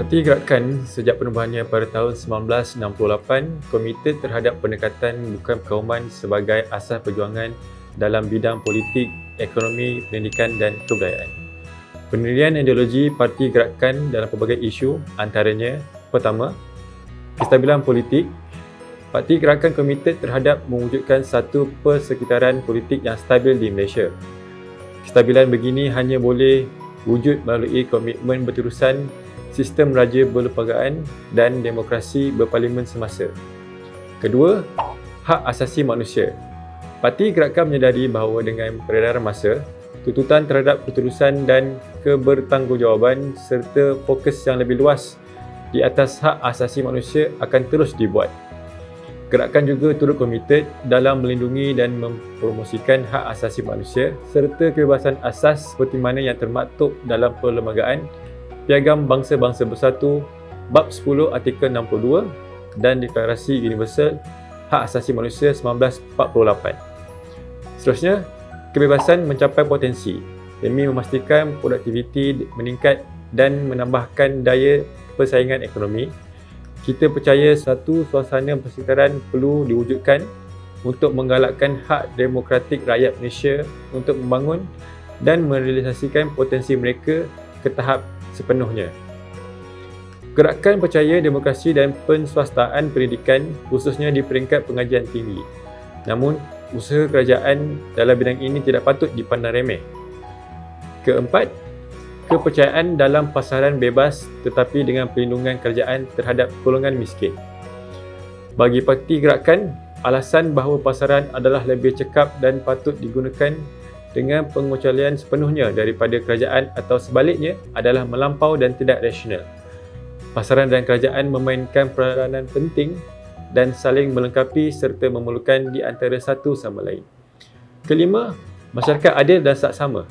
Parti Gerakan sejak penubuhannya pada tahun 1968 komited terhadap pendekatan bukan perkauman sebagai asas perjuangan dalam bidang politik, ekonomi, pendidikan dan kebudayaan. Pendirian ideologi Parti Gerakan dalam pelbagai isu antaranya: pertama, kestabilan politik. Parti Gerakan komited terhadap mewujudkan satu persekitaran politik yang stabil di Malaysia. Kestabilan begini hanya boleh wujud melalui komitmen berterusan sistem raja berlembagaan dan demokrasi berparlimen semasa. Kedua, hak asasi manusia. Parti Gerakan menyedari bahawa dengan peredaran masa, tuntutan terhadap keterusan dan kebertanggungjawaban serta fokus yang lebih luas di atas hak asasi manusia akan terus dibuat. Gerakan juga turut komited dalam melindungi dan mempromosikan hak asasi manusia serta kebebasan asas seperti mana yang termaktub dalam Perlembagaan Piagam Bangsa-Bangsa Bersatu Bab 10 Artikel 62 dan Deklarasi Universal Hak Asasi Manusia 1948. Seterusnya, kebebasan mencapai potensi demi memastikan produktiviti meningkat dan menambahkan daya persaingan ekonomi. Kita percaya satu suasana persekitaran perlu diwujudkan untuk menggalakkan hak demokratik rakyat Malaysia untuk membangun dan merealisasikan potensi mereka ke tahap sepenuhnya. Gerakan percaya demokrasi dan penswastaan pendidikan khususnya di peringkat pengajian tinggi. Namun, usaha kerajaan dalam bidang ini tidak patut dipandang remeh. Keempat, kepercayaan dalam pasaran bebas tetapi dengan perlindungan kerajaan terhadap golongan miskin. Bagi Parti Gerakan, alasan bahawa pasaran adalah lebih cekap dan patut digunakan dengan pengecualian sepenuhnya daripada kerajaan atau sebaliknya adalah melampau dan tidak rasional. Pasaran dan kerajaan memainkan peranan penting dan saling melengkapi serta memerlukan di antara satu sama lain. Kelima, masyarakat adil dan saksama.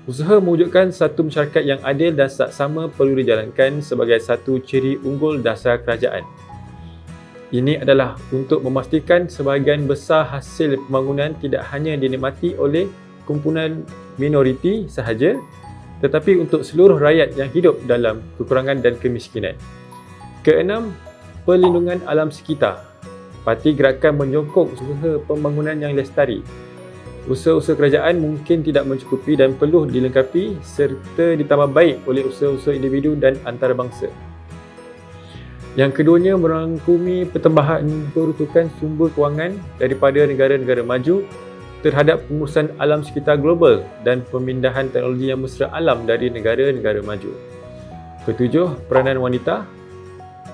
Usaha mewujudkan satu masyarakat yang adil dan saksama perlu dijalankan sebagai satu ciri unggul dasar kerajaan. Ini adalah untuk memastikan sebahagian besar hasil pembangunan tidak hanya dinikmati oleh kumpulan minoriti sahaja, tetapi untuk seluruh rakyat yang hidup dalam kekurangan dan kemiskinan. Keenam, perlindungan alam sekitar. Parti Gerakan menyokong usaha pembangunan yang lestari. Usaha-usaha kerajaan mungkin tidak mencukupi dan perlu dilengkapi serta ditambah baik oleh usaha-usaha individu dan antarabangsa. Yang keduanya merangkumi pertambahan peruntukan sumber kewangan daripada negara-negara maju terhadap pengurusan alam sekitar global dan pemindahan teknologi yang mesra alam dari negara-negara maju. Ketujuh, peranan wanita.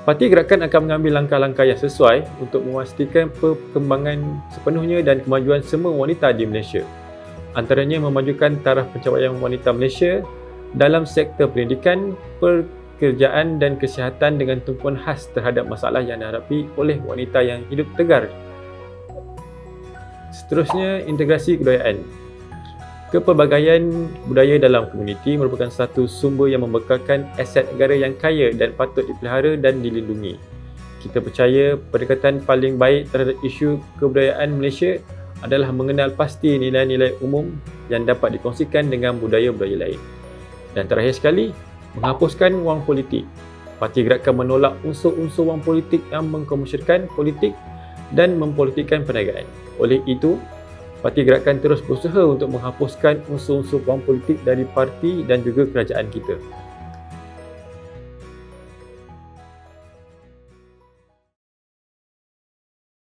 Parti Gerakan akan mengambil langkah-langkah yang sesuai untuk memastikan perkembangan sepenuhnya dan kemajuan semua wanita di Malaysia. Antaranya memajukan taraf pencapaian wanita Malaysia dalam sektor pendidikan, pekerjaan dan kesihatan dengan tumpuan khas terhadap masalah yang dihadapi oleh wanita yang hidup tegar. Seterusnya, integrasi kebudayaan. Kepelbagaian budaya dalam komuniti merupakan satu sumber yang membekalkan aset negara yang kaya dan patut dipelihara dan dilindungi. Kita percaya pendekatan paling baik terhadap isu kebudayaan Malaysia adalah mengenal pasti nilai-nilai umum yang dapat dikongsikan dengan budaya-budaya lain. Dan terakhir sekali, menghapuskan wang politik. Parti Gerakan menolak unsur-unsur wang politik yang mengkomersialkan politik dan mempolitikkan perniagaan. Oleh itu, Parti Gerakan terus berusaha untuk menghapuskan unsur-unsur wang politik dari parti dan juga kerajaan kita.